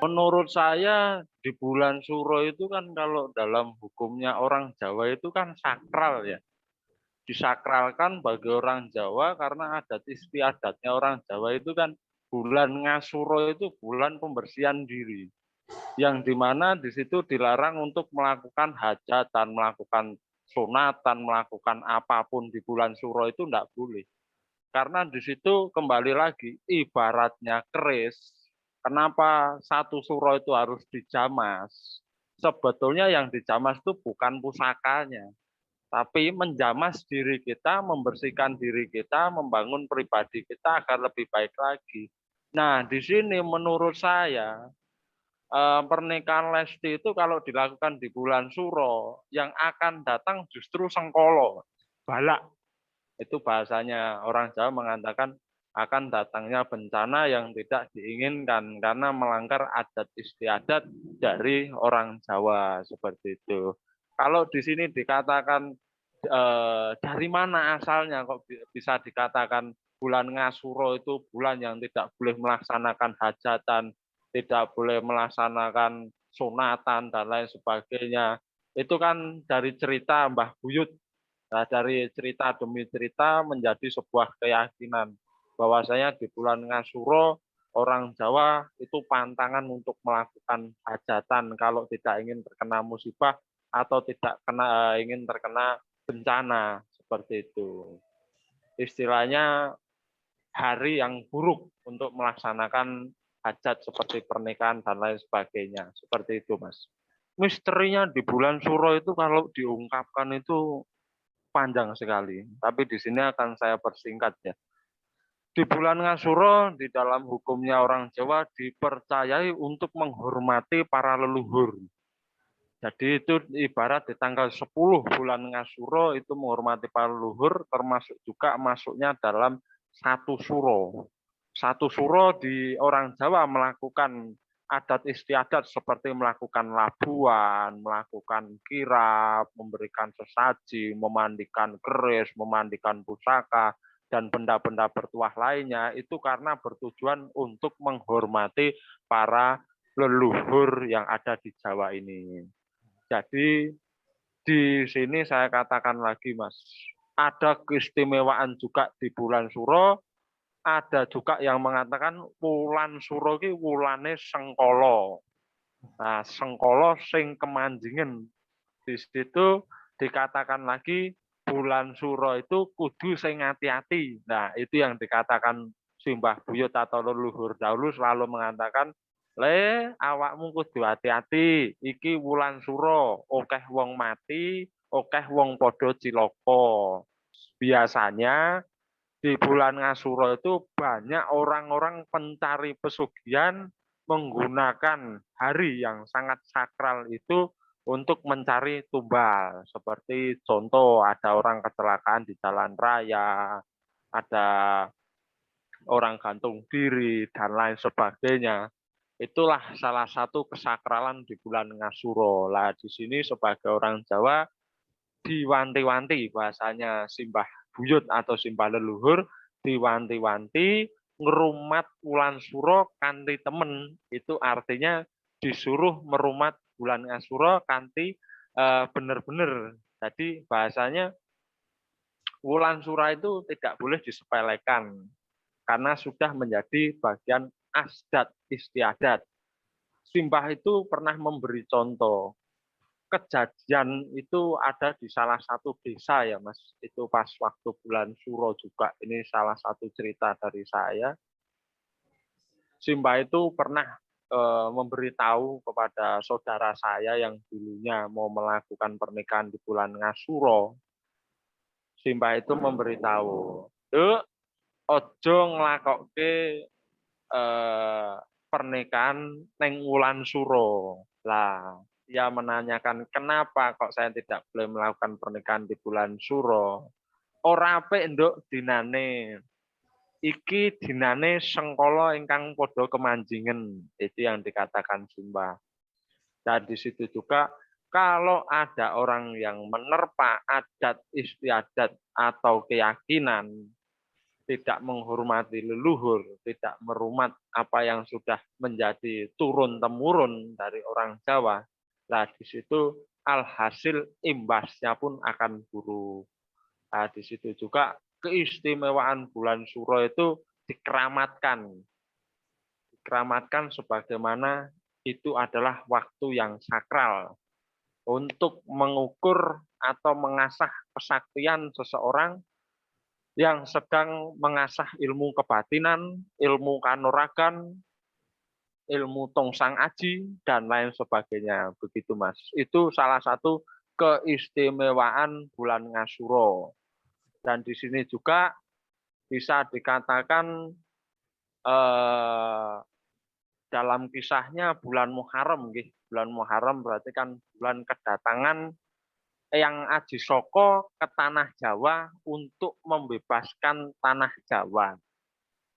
Menurut saya di bulan Suro itu kan kalau dalam hukumnya orang Jawa itu kan sakral ya. Disakralkan bagi orang Jawa karena adat istiadatnya orang Jawa itu kan bulan Ngasuro itu bulan pembersihan diri. Yang dimana di situ dilarang untuk melakukan hajatan, melakukan sunatan, melakukan apapun di bulan Suro itu tidak boleh. Karena di situ kembali lagi ibaratnya keris. Kenapa satu suro itu harus dijamas? Sebetulnya yang dijamas itu bukan pusakanya, tapi menjamas diri kita, membersihkan diri kita, membangun pribadi kita agar lebih baik lagi. Nah, di sini menurut saya pernikahan Lesti itu kalau dilakukan di bulan Suro, yang akan datang justru Sengkolo, balak. Itu bahasanya orang Jawa mengatakan akan datangnya bencana yang tidak diinginkan karena melanggar adat istiadat dari orang Jawa seperti itu. Kalau di sini dikatakan dari mana asalnya kok bisa dikatakan bulan Ngasuro itu bulan yang tidak boleh melaksanakan hajatan, tidak boleh melaksanakan sunatan dan lain sebagainya. Itu kan dari cerita Mbah Buyut. Nah, dari cerita demi cerita menjadi sebuah keyakinan bahwasanya di bulan Ngasuro orang Jawa itu pantangan untuk melakukan hajatan kalau tidak ingin terkena musibah atau tidak ingin terkena bencana seperti itu. Istilahnya hari yang buruk untuk melaksanakan hajat seperti pernikahan dan lain sebagainya. Seperti itu, Mas. Misterinya di bulan Suro itu kalau diungkapkan itu panjang sekali, tapi di sini akan saya persingkat ya. Di bulan Ngasuro, di dalam hukumnya orang Jawa dipercayai untuk menghormati para leluhur. Jadi itu ibarat di tanggal 10 bulan Ngasuro itu menghormati para leluhur, termasuk juga masuknya dalam satu suro. Satu suro di orang Jawa melakukan adat istiadat seperti melakukan labuan, melakukan kirap, memberikan sesaji, memandikan keris, memandikan pusaka, dan benda-benda bertuah lainnya, itu karena bertujuan untuk menghormati para leluhur yang ada di Jawa ini. Jadi di sini saya katakan lagi, Mas, ada keistimewaan juga di bulan Suro, ada juga yang mengatakan wulan Suro ki wulane Sengkolo. Nah, Sengkolo sing kemanjingen. Di situ dikatakan lagi bulan Suro itu kudu sing hati-hati. Nah, itu yang dikatakan Simbah Buyut atau leluhur dahulu selalu mengatakan, le awakmu kudu hati-hati, iki wulan Suro, okeh wong mati, okeh wong podo ciloko. Biasanya di bulan Ngasuro itu banyak orang-orang pencari pesugihan menggunakan hari yang sangat sakral itu untuk mencari tumbal. Seperti contoh ada orang kecelakaan di jalan raya, ada orang gantung diri, dan lain sebagainya. Itulah salah satu kesakralan di bulan Ngasuro. Lah di sini sebagai orang Jawa diwanti-wanti bahasanya Simbah Buyut atau Simbah Leluhur diwanti-wanti ngerumat bulan Suro kanthi temen, itu artinya disuruh merumat bulan Ngasuro kanthi bener-bener. Jadi bahasanya wulan Suro itu tidak boleh disepelekan karena sudah menjadi bagian adat istiadat. Simbah itu pernah memberi contoh kejadian itu ada di salah satu desa ya Mas. Itu pas waktu bulan Suro juga. Ini salah satu cerita dari saya. Simba itu pernah memberitahu kepada saudara saya yang dulunya mau melakukan pernikahan di bulan Ngasuro. Simba itu memberitahu, "Duk, ojo nglakokke pernikahan neng wulan Suro." Lah, ia menanyakan kenapa kok saya tidak boleh melakukan pernikahan di bulan Suro. Ora apik nduk dinane. Iki dinane sengkolo ingkang podo kemanjingen. Itu yang dikatakan Sumba. Dan di situ juga kalau ada orang yang menerpa adat istiadat atau keyakinan tidak menghormati leluhur, tidak merumat apa yang sudah menjadi turun-temurun dari orang Jawa. Nah, di situ alhasil imbasnya pun akan buruk. Nah, di situ juga keistimewaan bulan Suro itu dikeramatkan. Dikeramatkan sebagaimana itu adalah waktu yang sakral untuk mengukur atau mengasah kesaktian seseorang yang sedang mengasah ilmu kebatinan, ilmu kanuragan, ilmu tongsang aji, dan lain sebagainya. Begitu, Mas. Itu salah satu keistimewaan bulan Ngasuro. Dan di sini juga bisa dikatakan dalam kisahnya bulan Muharram, bulan Muharram berarti kan bulan kedatangan yang Aji Soko ke tanah Jawa untuk membebaskan tanah Jawa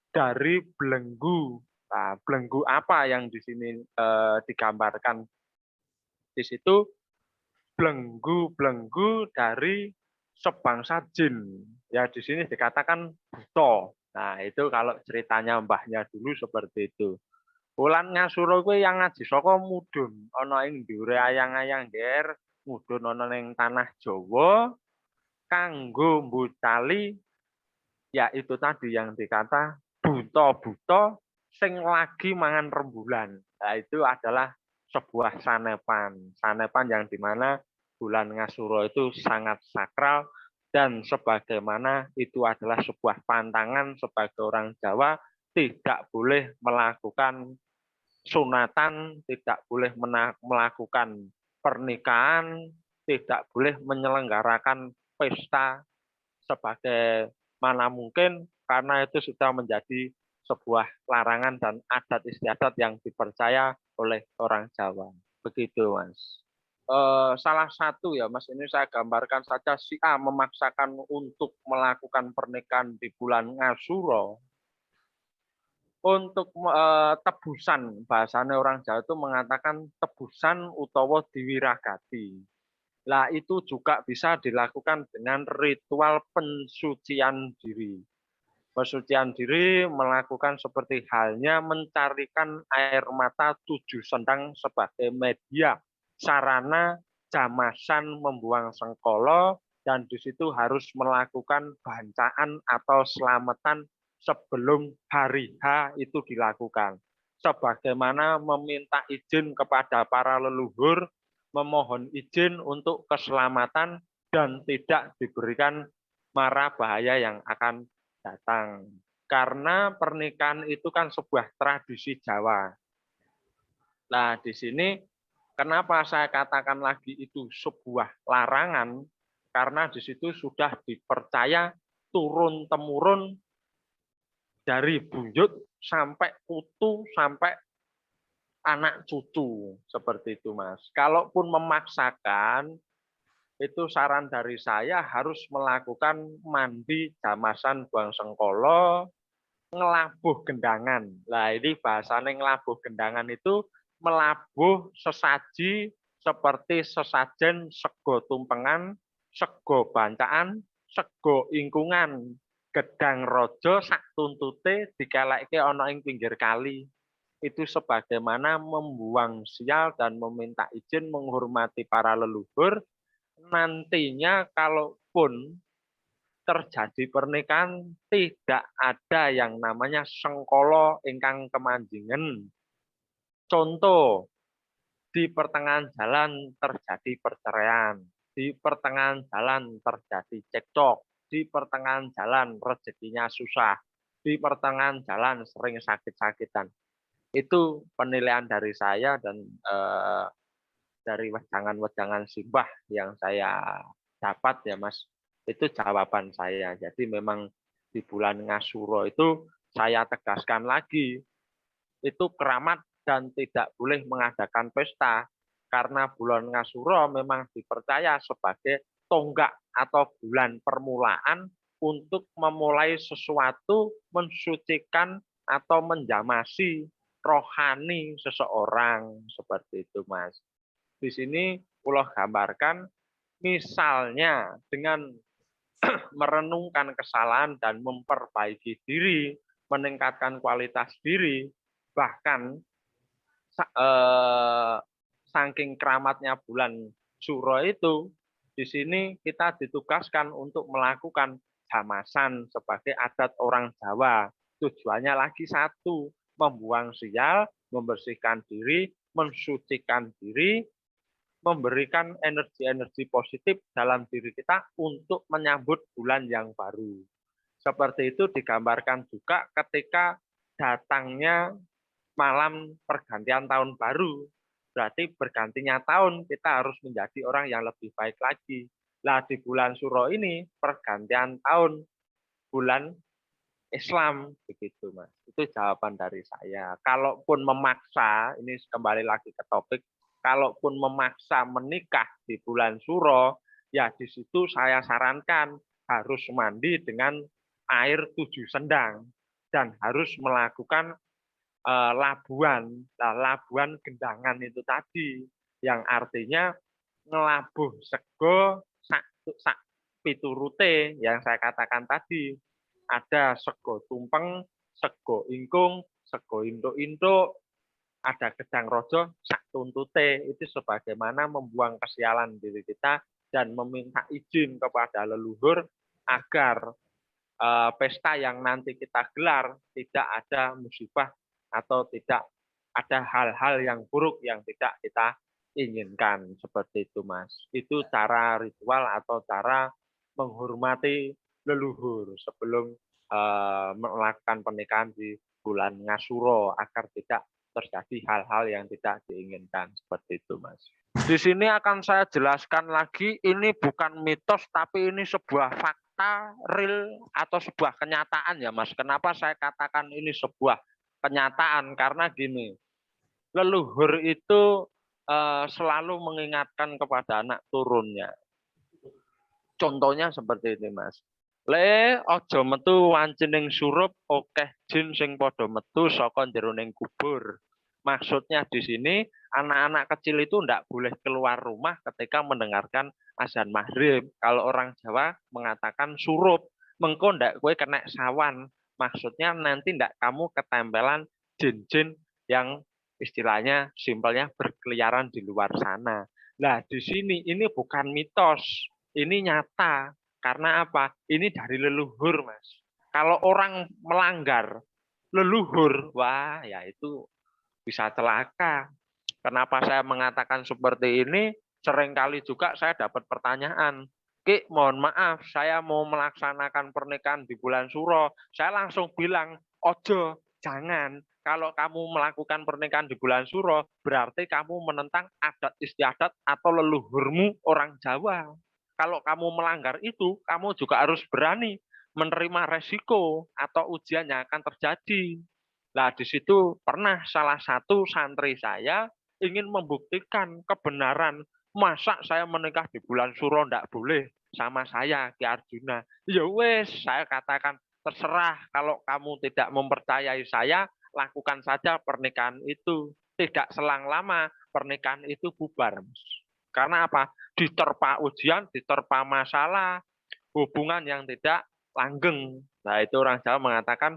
dari belenggu. Nah, belenggu apa yang di sini digambarkan di situ? Belenggu-belenggu dari sebangsa jin. Ya di sini dikatakan buto. Nah itu kalau ceritanya mbahnya dulu seperti itu. Wulan Ngasuro kuwi yang ngaji saka mudhun ana ing dhuwure ayang-ayang ger, mudhun ana ning tanah Jawa kanggo mbucali ya itu tadi yang dikata buta-buta sing lagi mangan rembulan. Nah, itu adalah sebuah sanepan. Sanepan yang dimana bulan Ngasuro itu sangat sakral dan sebagaimana itu adalah sebuah pantangan sebagai orang Jawa tidak boleh melakukan sunatan, tidak boleh melakukan pernikahan, tidak boleh menyelenggarakan pesta sebagai mana mungkin karena itu sudah menjadi sebuah larangan dan adat istiadat yang dipercaya oleh orang Jawa. Begitu, Mas. Salah satu ya, Mas, ini saya gambarkan saja si A memaksakan untuk melakukan pernikahan di bulan Ngasuro untuk tebusan. Bahasanya orang Jawa itu mengatakan tebusan utawa diwiragati. Lah itu juga bisa dilakukan dengan ritual pensucian diri. Pensucian diri melakukan seperti halnya mencarikan air mata 7 sendang sebagai media sarana jamasan membuang sengkolo dan di situ harus melakukan bancaan atau selamatan sebelum hari H itu dilakukan. Sebagaimana meminta izin kepada para leluhur, memohon izin untuk keselamatan dan tidak diberikan mara bahaya yang akan datang. Karena pernikahan itu kan sebuah tradisi Jawa. Nah, di sini kenapa saya katakan lagi itu sebuah larangan? Karena di situ sudah dipercaya turun-temurun dari buyut sampai putu sampai anak cucu seperti itu, Mas. Kalaupun memaksakan itu saran dari saya harus melakukan mandi jamasan buang sengkolo, ngelabuh gendangan. Nah, ini bahasanya ngelabuh gendangan itu melabuh sesaji seperti sesajen sego tumpengan, sego bancaan, sego ingkungan, gedang rojo sak tuntute dikeleke ana ing pinggir kali. Itu sebagaimana membuang sial dan meminta izin menghormati para leluhur. Nantinya kalaupun terjadi pernikahan tidak ada yang namanya sengkolo ingkang kemanjingen. Contoh, di pertengahan jalan terjadi perceraian, di pertengahan jalan terjadi cekcok, di pertengahan jalan rezekinya susah, di pertengahan jalan sering sakit-sakitan. Itu penilaian dari saya dan dari wejangan-wejangan simbah yang saya dapat ya Mas, itu jawaban saya. Jadi memang di bulan Ngasuro itu saya tegaskan lagi, itu keramat dan tidak boleh mengadakan pesta. Karena bulan Ngasuro memang dipercaya sebagai tonggak atau bulan permulaan untuk memulai sesuatu, mensucikan atau menjamasi rohani seseorang. Seperti itu Mas. Di sini Pulau gambarkan misalnya dengan merenungkan kesalahan dan memperbaiki diri, meningkatkan kualitas diri, bahkan saking keramatnya bulan Suro itu, di sini kita ditugaskan untuk melakukan jamasan sebagai adat orang Jawa. Tujuannya lagi satu, membuang sial, membersihkan diri, mensucikan diri, memberikan energi-energi positif dalam diri kita untuk menyambut bulan yang baru. Seperti itu digambarkan juga ketika datangnya malam pergantian tahun baru. Berarti bergantinya tahun kita harus menjadi orang yang lebih baik lagi. Nah, di bulan Suro ini pergantian tahun bulan Islam begitu, Mas. Itu jawaban dari saya. Kalaupun memaksa, ini kembali lagi ke topik, kalaupun memaksa menikah di bulan Suro, ya di situ saya sarankan harus mandi dengan air 7 sendang dan harus melakukan labuan. Nah, labuan gendangan itu tadi yang artinya ngelabuh sego sak piturute yang saya katakan tadi. Ada sego tumpeng, sego ingkung, sego induk-induk, ada gedang rojo, sak tuntute. Itu sebagaimana membuang kesialan diri kita dan meminta izin kepada leluhur agar pesta yang nanti kita gelar tidak ada musibah atau tidak ada hal-hal yang buruk yang tidak kita inginkan. Seperti itu, Mas. Itu cara ritual atau cara menghormati leluhur sebelum melakukan pernikahan di bulan Ngasuro agar tidak terjadi hal-hal yang tidak diinginkan. Seperti itu, Mas. Di sini akan saya jelaskan lagi, ini bukan mitos tapi ini sebuah fakta real atau sebuah kenyataan ya, Mas. Kenapa saya katakan ini sebuah kenyataan? Karena gini, leluhur itu selalu mengingatkan kepada anak turunnya. Contohnya seperti ini, Mas. Le aja metu wancining surup akeh jin sing padha metu saka jeroning kubur. Maksudnya di sini anak-anak kecil itu tidak boleh keluar rumah ketika mendengarkan azan maghrib. Kalau orang Jawa mengatakan surup, mengko ndak kowe kena sawan. Maksudnya nanti ndak kamu ketempelan jin-jin yang istilahnya simpelnya berkeliaran di luar sana. Nah, di sini ini bukan mitos. Ini nyata. Karena apa? Ini dari leluhur, Mas. Kalau orang melanggar leluhur, wah ya itu bisa celaka. Kenapa saya mengatakan seperti ini? Seringkali juga saya dapat pertanyaan, Ki, mohon maaf, saya mau melaksanakan pernikahan di bulan Suro. Saya langsung bilang, ojo, jangan. Kalau kamu melakukan pernikahan di bulan Suro, berarti kamu menentang adat istiadat atau leluhurmu orang Jawa. Kalau kamu melanggar itu, kamu juga harus berani menerima resiko atau ujian yang akan terjadi. Nah, di situ pernah salah satu santri saya ingin membuktikan kebenaran. Masa saya menikah di bulan Suro tidak boleh sama saya, Ki Arjuna. Ya wes, saya katakan terserah kalau kamu tidak mempercayai saya, lakukan saja pernikahan itu. Tidak selang lama pernikahan itu bubar. Karena apa? Diterpa ujian, diterpa masalah, hubungan yang tidak langgeng. Nah, itu orang Jawa mengatakan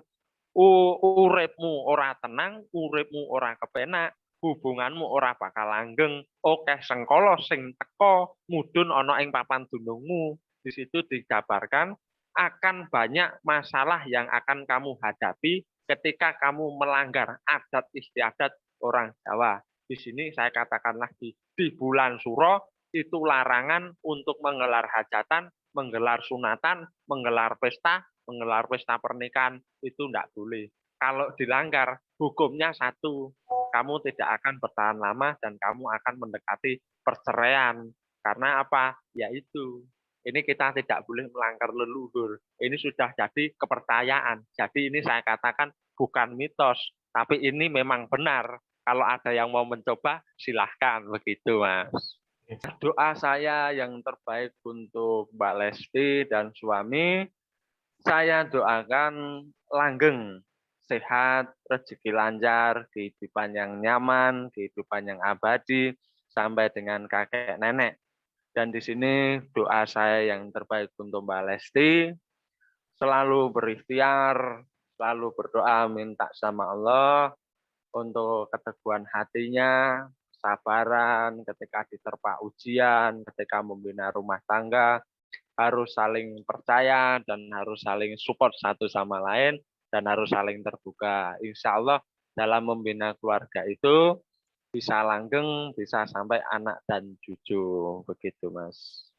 uripmu ora tenang, uripmu ora kepenak, hubunganmu ora bakal langgeng, akeh sengkala sing teka mudhun ana ing papan dunungmu. Di situ dijabarkan akan banyak masalah yang akan kamu hadapi ketika kamu melanggar adat istiadat orang Jawa. Di sini saya katakan lagi, di bulan Suro itu larangan untuk menggelar hajatan, menggelar sunatan, menggelar pesta pernikahan itu tidak boleh. Kalau dilanggar, hukumnya satu, kamu tidak akan bertahan lama dan kamu akan mendekati perceraian. Karena apa? Yaitu, ini kita tidak boleh melanggar leluhur. Ini sudah jadi kepercayaan. Jadi ini saya katakan bukan mitos, tapi ini memang benar. Kalau ada yang mau mencoba, silahkan begitu, Mas. Doa saya yang terbaik untuk Mbak Lesti dan suami, saya doakan langgeng, sehat, rezeki lancar, kehidupan yang nyaman, kehidupan yang abadi, sampai dengan kakek nenek. Dan di sini doa saya yang terbaik untuk Mbak Lesti, selalu berikhtiar, selalu berdoa minta sama Allah untuk keteguhan hatinya, kesabaran ketika diterpa ujian, ketika membina rumah tangga, harus saling percaya dan harus saling support satu sama lain dan harus saling terbuka. Insya Allah dalam membina keluarga itu bisa langgeng, bisa sampai anak dan cucu, begitu Mas.